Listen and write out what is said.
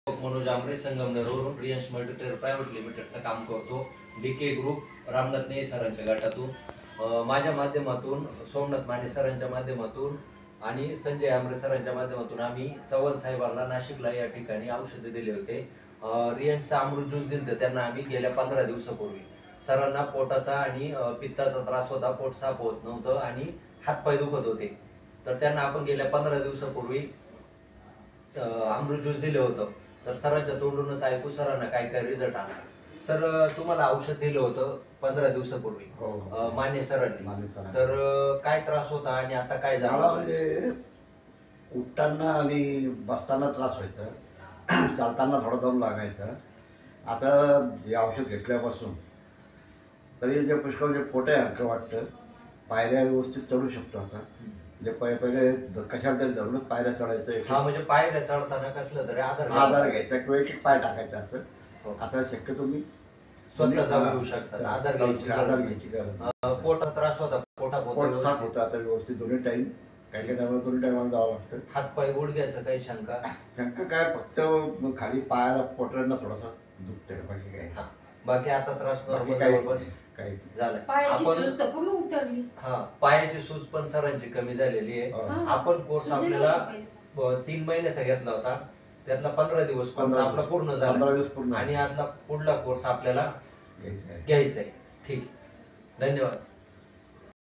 Manoj Amre संगमनेरवरून Riyansh multitrade private लिमिटेडचं काम करतो. DK group Ramnath नेय सरांच्या गटातून माझ्या माध्यमातून सोमनाथ माने सरांच्या माध्यमातून आणि संजय आमरे सरांच्या माध्यमातून आम्ही चव्हाण साहेबांना नाशिकला या ठिकाणी औषधे दिले होते. रियांशचा अमृत ज्यूस दिलं त्यांना आम्ही गेल्या 15 दिवसापूर्वी. सरांना पोटाचा आणि पित्ताचा त्रास होता, पोट साफ होत नव्हतं आणि हातपाय दुखत होते. तर त्यांना आपण गेल्या 15 दिवसापूर्वी अमृत ज्यूस दिलं होतं. तर सरांच्या तोंडूनच ऐकू सरांना काय काय रिझल्ट आला. सर, तुम्हाला औषध दिलं होतं 15 दिवसापूर्वी माने सरांनी. तर काय त्रास होता आणि आता काय झालं? म्हणजे उठताना आणि बसताना त्रास व्हायचा, चालताना थोडा दम लागायचा. आता हे औषध घेतल्यापासून तरी जे पुष्कळ जे पोट आहे हलकं वाटतं, पायऱ्या व्यवस्थित चढू शकतो. आता जे पहिले कशाला तरी धरूनच पायऱ्या चढायचं. हा, म्हणजे पायऱ्या चढताना कसलं तरी आधार घ्यायचा किंवा एक पाय टाकायचा असं. आता शक्यतो मी स्वतः जाऊ येऊ शकतात. आधार घ्यायची गरज. पोटाचा त्रास होता, पोट साफ होतं आता व्यवस्थित दोन्ही टाईम. काही काही टायमाला दोन्ही टायमाला जावं लागतं. हातपाय गुडघ्याचं काही शंका काय, फक्त खाली पायाला पोटाला थोडासा दुखतंय, बाकी काय. बाकी आता त्रास काही झालं. पायाची सूज पण सरांची कमी झालेली आहे. आपण कोर्स आपल्याला 3 महिन्याचा घेतला होता, त्यातला 15 दिवस कोर्स आपला पूर्ण झाला आणि आता पुढला कोर्स आपल्याला घ्यायचा आहे. ठीक, धन्यवाद.